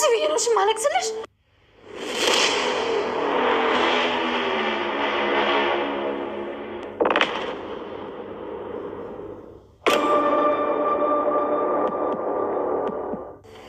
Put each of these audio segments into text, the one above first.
ለዚህ ብዬ ነው ማለቅ ስልሽ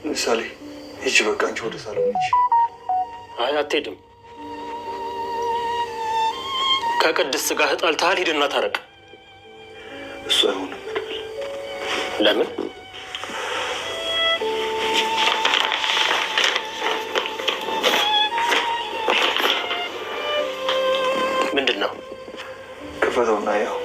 ምሳሌ እጅ በቃ አንቺ ወደ ሳሎን ሂጂ። አይ አትሄድም። ከቅድስት ጋር ተጣልተሃል፣ ሂድና ታረቅ። እሱ አይሆንም መድብል። ለምን? ምንድን ነው? ክፈተውና ያው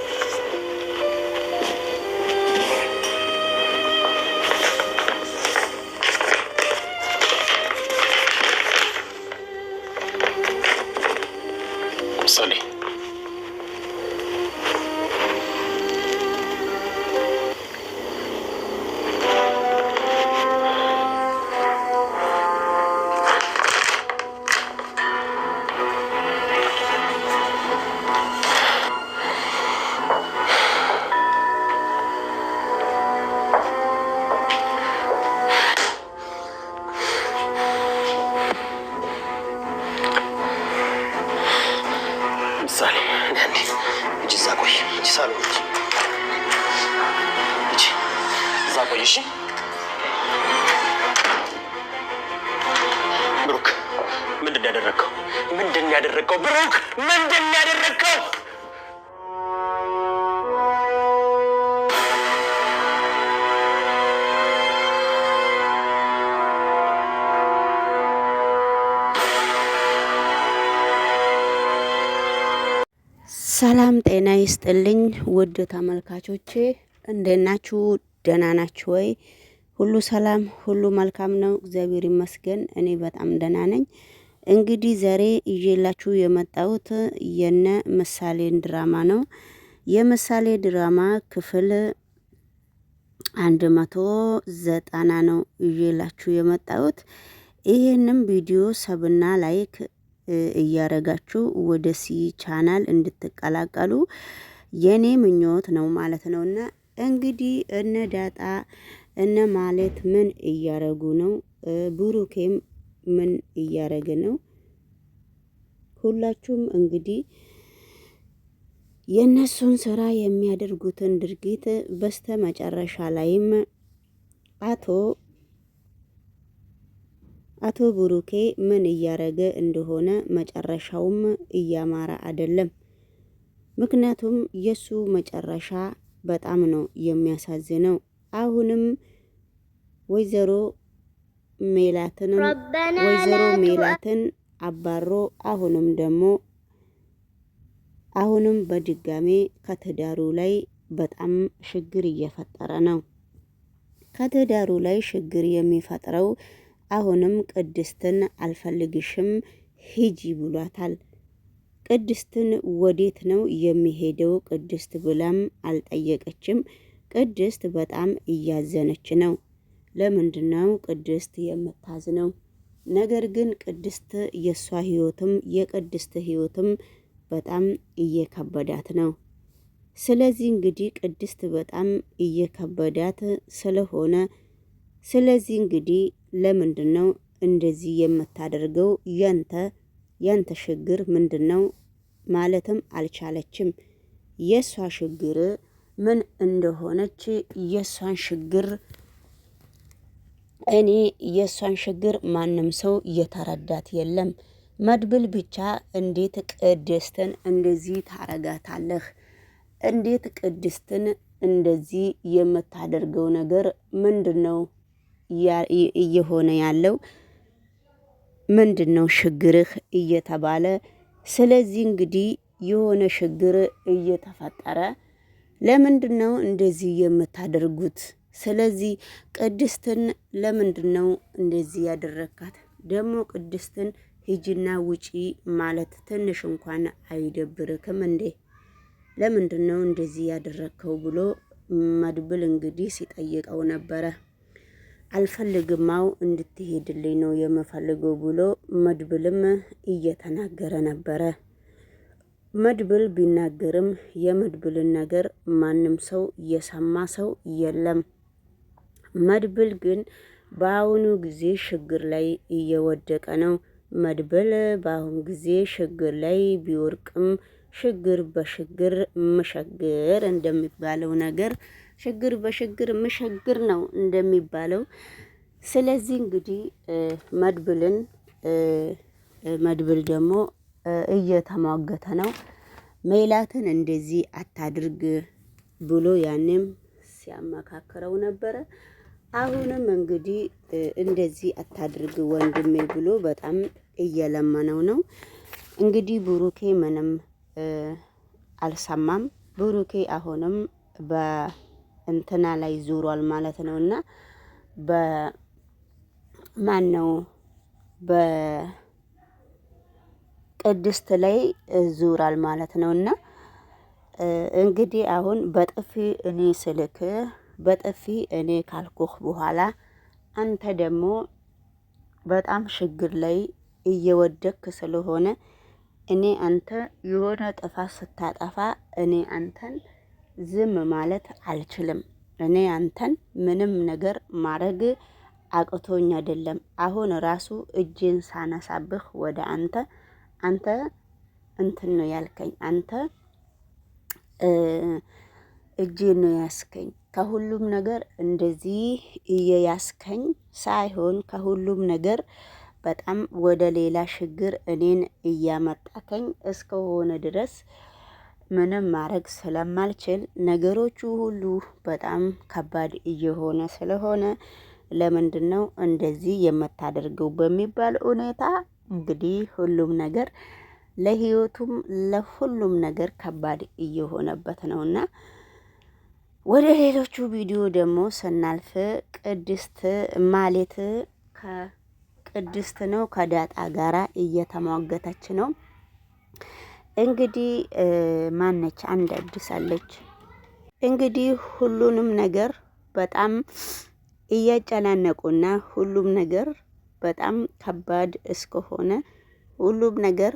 ምሳሌ ብሩክ ምንድን ያደረግከው? ምንድን ያደረግከው? ብሩክ ምንድን ያደረግከው? ሰላም ጤና ይስጥልኝ ውድ ተመልካቾቼ፣ እንዴት ናችሁ? ደህና ናችሁ ወይ? ሁሉ ሰላም፣ ሁሉ መልካም ነው፣ እግዚአብሔር ይመስገን። እኔ በጣም ደህና ነኝ። እንግዲህ ዛሬ ይዤላችሁ የመጣሁት የነ ምሳሌን ድራማ ነው። የምሳሌ ድራማ ክፍል 190 ነው ይዤላችሁ የመጣሁት። ይሄንም ቪዲዮ ሰብና ላይክ እያረጋችሁ ወደ ሲ ቻናል እንድትቀላቀሉ የኔ ምኞት ነው ማለት ነውና እንግዲህ እነ ዳጣ እነ ማለት ምን እያረጉ ነው? ብሩኬም ምን እያረገ ነው? ሁላችሁም እንግዲህ የነሱን ስራ የሚያደርጉትን ድርጊት በስተ መጨረሻ ላይም አቶ ብሩኬ ምን እያረገ እንደሆነ መጨረሻውም እያማረ አይደለም። ምክንያቱም የሱ መጨረሻ በጣም ነው የሚያሳዝነው። አሁንም ወይዘሮ ሜላትን አባሮ አሁንም በድጋሜ ከትዳሩ ላይ በጣም ችግር እየፈጠረ ነው። ከትዳሩ ላይ ችግር የሚፈጥረው አሁንም ቅድስትን አልፈልግሽም ሂጂ ብሏታል። ቅድስትን ወዴት ነው የሚሄደው? ቅድስት ብላም አልጠየቀችም። ቅድስት በጣም እያዘነች ነው። ለምንድነው ቅድስት የምታዝነው? ነገር ግን ቅድስት የሷ ህይወትም የቅድስት ህይወትም በጣም እየከበዳት ነው። ስለዚህ እንግዲህ ቅድስት በጣም እየከበዳት ስለሆነ ስለዚህ እንግዲህ ለምንድነው እንደዚህ የምታደርገው? ያንተ ችግር ምንድነው? ማለትም አልቻለችም። የሷ ችግር ምን እንደሆነች የሷን ችግር ማንም ሰው የተረዳት የለም። መድብል ብቻ እንዴት ቅድስትን እንደዚህ ታረጋታለህ? እንዴት ቅድስትን እንደዚህ የምታደርገው ነገር ምንድነው እየሆነ ያለው? ምንድነው ችግርህ እየተባለ ስለዚህ እንግዲህ የሆነ ችግር እየተፈጠረ ለምንድነው እንደዚህ የምታደርጉት? ስለዚህ ቅድስትን ለምንድነው እንደዚህ ያደረካት? ደግሞ ቅድስትን ሂጂና ውጪ ማለት ትንሽ እንኳን አይደብርክም እንዴ? ለምንድነው እንደዚህ ያደረከው ብሎ መድብል እንግዲህ ሲጠይቀው ነበረ። አልፈልግማው እንድትሄድልኝ ነው የምፈልገው ብሎ መድብልም እየተናገረ ነበረ። መድብል ቢናገርም የመድብልን ነገር ማንም ሰው የሰማ ሰው የለም። መድብል ግን በአሁኑ ጊዜ ችግር ላይ እየወደቀ ነው። መድብል በአሁኑ ጊዜ ችግር ላይ ቢወርቅም ችግር በችግር መሸግር እንደሚባለው ነገር ችግር በችግር መሸግር ነው እንደሚባለው። ስለዚህ እንግዲህ መድብል ደግሞ እየተሟገተ ነው። ሜላትን እንደዚህ አታድርግ ብሎ ያንም ሲያመካክረው ነበረ። አሁንም እንግዲህ እንደዚህ አታድርግ ወንድሜ ብሎ በጣም እየለመነው ነው። እንግዲህ ብሩኬ ምንም አልሰማም። ብሩኬ አሁንም በእንትና ላይ ዙሯል ማለት ነው እና በማን ነው በቅድስት ላይ ዙሯል ማለት ነው እና እንግዲህ አሁን በጥፊ እኔ ስልክ በጥፊ እኔ ካልኩህ በኋላ አንተ ደግሞ በጣም ችግር ላይ እየወደክ ስለሆነ እኔ አንተ የሆነ ጥፋት ስታጠፋ እኔ አንተን ዝም ማለት አልችልም። እኔ አንተን ምንም ነገር ማድረግ አቅቶኝ አይደለም። አሁን ራሱ እጄን ሳነሳብህ ወደ አንተ እንትን ነው ያልከኝ አንተ እጄን ነው ያስከኝ። ከሁሉም ነገር እንደዚህ እየያስከኝ ሳይሆን ከሁሉም ነገር በጣም ወደ ሌላ ችግር እኔን እያመጣከኝ እስከሆነ ድረስ ምንም ማድረግ ስለማልችል ነገሮቹ ሁሉ በጣም ከባድ እየሆነ ስለሆነ ለምንድን ነው እንደዚህ የምታደርገው በሚባል ሁኔታ እንግዲህ ሁሉም ነገር ለህይወቱም ለሁሉም ነገር ከባድ እየሆነበት ነውና ወደ ሌሎቹ ቪዲዮ ደግሞ ስናልፍ ቅድስት ማሌት ከቅድስት ነው ከዳጣ ጋራ እየተሟገተች ነው። እንግዲህ ማነች አንድ አዲስ አለች። እንግዲህ ሁሉንም ነገር በጣም እያጨናነቁና ሁሉም ነገር በጣም ከባድ እስከሆነ ሁሉም ነገር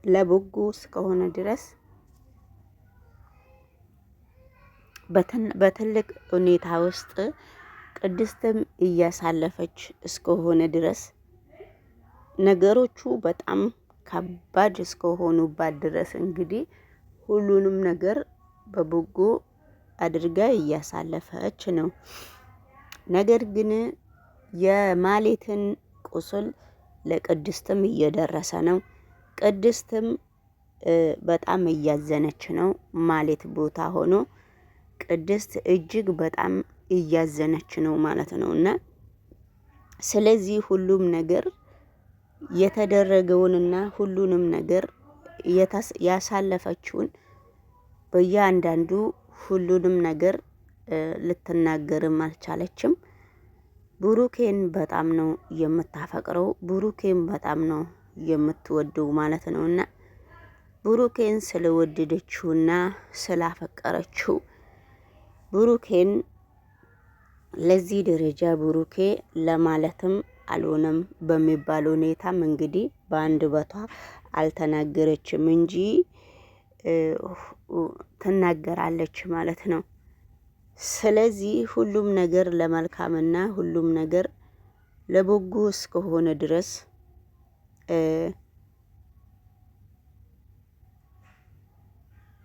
ለበጎ እስከሆነ ድረስ በትልቅ ሁኔታ ውስጥ ቅድስትም እያሳለፈች እስከሆነ ድረስ ነገሮቹ በጣም ከባድ እስከሆኑባት ድረስ እንግዲህ ሁሉንም ነገር በበጎ አድርጋ እያሳለፈች ነው። ነገር ግን የማሌትን ቁስል ለቅድስትም እየደረሰ ነው። ቅድስትም በጣም እያዘነች ነው። ማሌት ቦታ ሆኖ ቅድስት እጅግ በጣም እያዘነች ነው ማለት ነው እና ስለዚህ ሁሉም ነገር የተደረገውንና ሁሉንም ነገር ያሳለፈችውን በእያንዳንዱ ሁሉንም ነገር ልትናገርም አልቻለችም። ብሩኬን በጣም ነው የምታፈቅረው፣ ብሩኬን በጣም ነው የምትወደው ማለት ነውና ብሩኬን ስለወደደችውና ስላፈቀረችው ብሩኬን ለዚህ ደረጃ ብሩኬ ለማለትም አልሆነም በሚባል ሁኔታም እንግዲህ በአንድ በቷ አልተናገረችም እንጂ ትናገራለች ማለት ነው። ስለዚህ ሁሉም ነገር ለመልካምና ሁሉም ነገር ለበጎ እስከሆነ ድረስ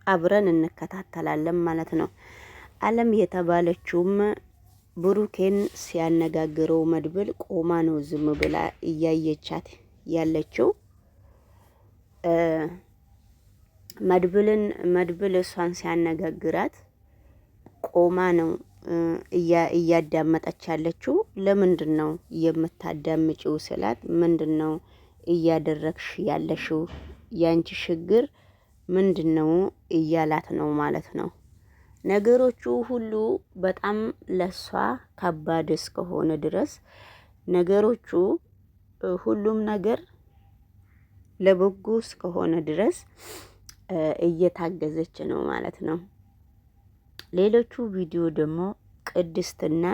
አብረን እንከታተላለን ማለት ነው። አለም የተባለችውም ብሩኬን ሲያነጋግረው መድብል ቆማ ነው ዝም ብላ እያየቻት ያለችው። መድብል እሷን ሲያነጋግራት ቆማ ነው እያዳመጠች ያለችው። ለምንድን ነው የምታዳምጪው ስላት፣ ምንድን ነው እያደረግሽ ያለሽው? ያንቺ ችግር ምንድን ነው እያላት ነው ማለት ነው። ነገሮቹ ሁሉ በጣም ለሷ ከባድ እስከሆነ ድረስ ነገሮቹ ሁሉም ነገር ለበጎ እስከሆነ ድረስ እየታገዘች ነው ማለት ነው። ሌሎቹ ቪዲዮ ደግሞ ቅድስትና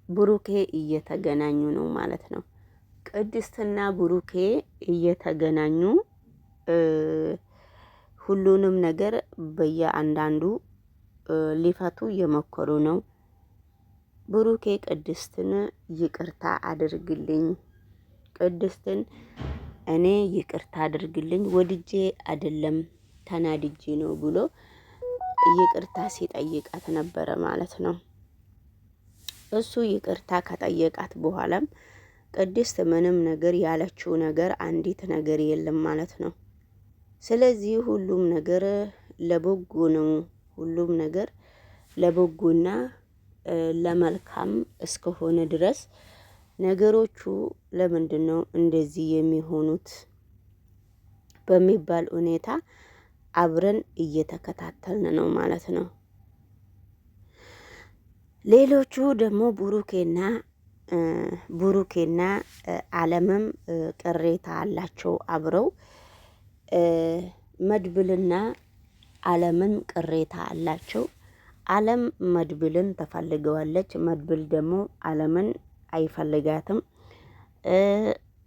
ብሩኬ እየተገናኙ ነው ማለት ነው። ቅድስትና ብሩኬ እየተገናኙ ሁሉንም ነገር በየአንዳንዱ ሊፈቱ እየሞከሩ ነው። ብሩኬ ቅድስትን ይቅርታ አድርግልኝ፣ ቅድስትን እኔ ይቅርታ አድርግልኝ ወድጄ አይደለም ተናድጄ ነው ብሎ ይቅርታ ሲጠይቃት ነበረ ማለት ነው። እሱ ይቅርታ ከጠየቃት በኋላም ቅድስት ምንም ነገር ያለችው ነገር አንዲት ነገር የለም ማለት ነው። ስለዚህ ሁሉም ነገር ለበጎ ነው። ሁሉም ነገር ለበጎና ለመልካም እስከሆነ ድረስ ነገሮቹ ለምንድን ነው እንደዚህ የሚሆኑት በሚባል ሁኔታ አብረን እየተከታተልን ነው ማለት ነው። ሌሎቹ ደግሞ ቡሩኬና አለምም ቅሬታ አላቸው አብረው። መድብልና አለምም ቅሬታ አላቸው። አለም መድብልን ተፈልገዋለች፣ መድብል ደግሞ አለምን አይፈልጋትም።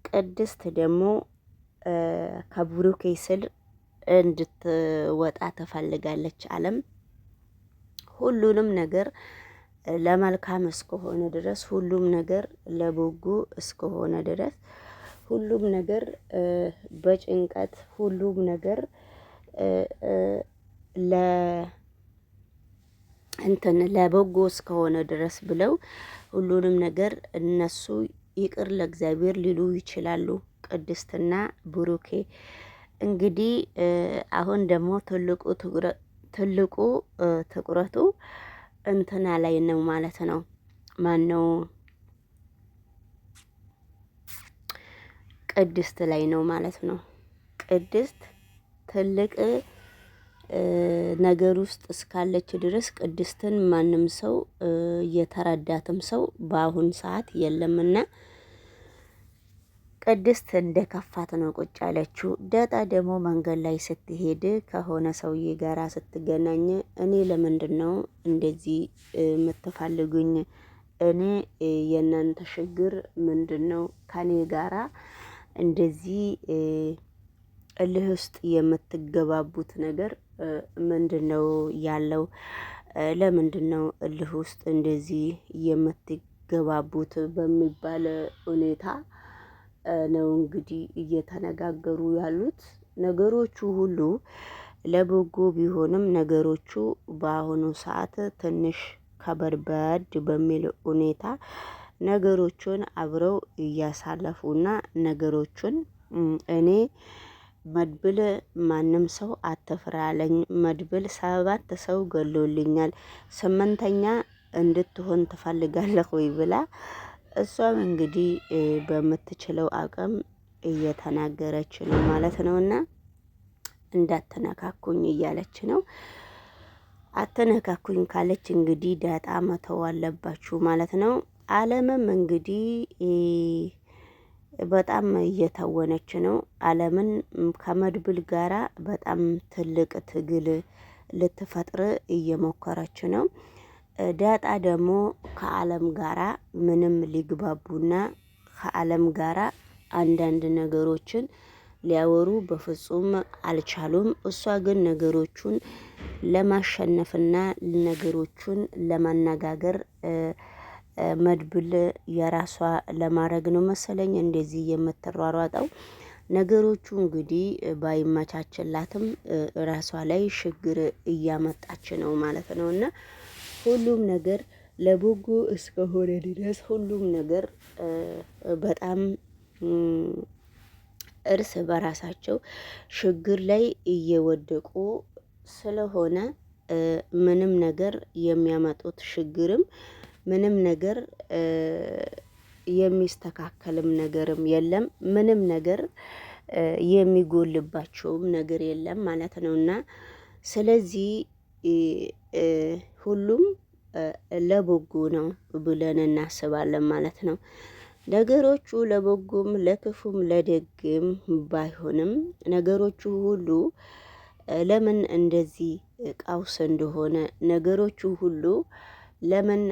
ቅድስት ደግሞ ከቡሩኬ ስር እንድትወጣ ትፈልጋለች። አለም ሁሉንም ነገር ለመልካም እስከሆነ ድረስ ሁሉም ነገር ለበጎ እስከሆነ ድረስ ሁሉም ነገር በጭንቀት ሁሉም ነገር ለበጎ እስከሆነ ድረስ ብለው ሁሉንም ነገር እነሱ ይቅር ለእግዚአብሔር ሊሉ ይችላሉ። ቅድስትና ብሩኬ እንግዲህ አሁን ደግሞ ትልቁ ትኩረቱ እንትና ላይ ነው ማለት ነው። ማነው? ቅድስት ላይ ነው ማለት ነው። ቅድስት ትልቅ ነገር ውስጥ እስካለች ድረስ ቅድስትን ማንም ሰው የተረዳትም ሰው በአሁን ሰዓት የለምና ቅድስት እንደ ከፋት ነው ቁጭ ያለችው። ዳጣ ደግሞ መንገድ ላይ ስትሄድ ከሆነ ሰውዬ ጋራ ስትገናኝ እኔ ለምንድን ነው እንደዚህ የምትፈልጉኝ? እኔ የእናንተ ችግር ምንድን ነው? ከኔ ጋራ እንደዚህ እልህ ውስጥ የምትገባቡት ነገር ምንድን ነው ያለው? ለምንድን ነው እልህ ውስጥ እንደዚህ የምትገባቡት? በሚባል ሁኔታ ነው እንግዲህ እየተነጋገሩ ያሉት። ነገሮቹ ሁሉ ለበጎ ቢሆንም ነገሮቹ በአሁኑ ሰዓት ትንሽ ከበድበድ በሚል ሁኔታ ነገሮቹን አብረው እያሳለፉና ነገሮቹን እኔ መድብል ማንም ሰው አትፍራ አለኝ። መድብል 7 ሰው ገሎልኛል፣ 8ኛ እንድትሆን ትፈልጋለህ ወይ ብላ እሷም እንግዲህ በምትችለው አቅም እየተናገረች ነው ማለት ነውና እንዳትነካኩኝ እያለች ነው። አትነካኩኝ ካለች እንግዲህ ዳጣ መተው አለባችሁ ማለት ነው። አለምም እንግዲህ በጣም እየተወነች ነው። አለምን ከመድብል ጋራ በጣም ትልቅ ትግል ልትፈጥር እየሞከረች ነው። ዳጣ ደግሞ ከአለም ጋራ ምንም ሊግባቡና ከአለም ጋራ አንዳንድ ነገሮችን ሊያወሩ በፍጹም አልቻሉም። እሷ ግን ነገሮቹን ለማሸነፍና ነገሮቹን ለማነጋገር መድብል የራሷ ለማድረግ ነው መሰለኝ እንደዚህ የምትሯሯጠው። ነገሮቹ እንግዲህ ባይመቻችላትም ራሷ ላይ ችግር እያመጣች ነው ማለት ነው። እና ሁሉም ነገር ለበጎ እስከሆነ ድረስ ሁሉም ነገር በጣም እርስ በራሳቸው ችግር ላይ እየወደቁ ስለሆነ ምንም ነገር የሚያመጡት ችግርም ምንም ነገር የሚስተካከልም ነገርም የለም። ምንም ነገር የሚጎልባቸውም ነገር የለም ማለት ነውና ስለዚህ ሁሉም ለበጎ ነው ብለን እናስባለን ማለት ነው። ነገሮቹ ለበጎም ለክፉም ለደግም ባይሆንም ነገሮቹ ሁሉ ለምን እንደዚህ ቀውስ እንደሆነ ነገሮቹ ሁሉ ለምን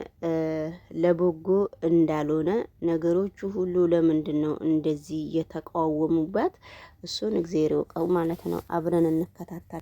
ለበጎ እንዳልሆነ ነገሮቹ ሁሉ ለምንድን ነው እንደዚህ የተቃወሙባት? እሱን እግዚአብሔር ይወቀው ማለት ነው። አብረን እንከታተል።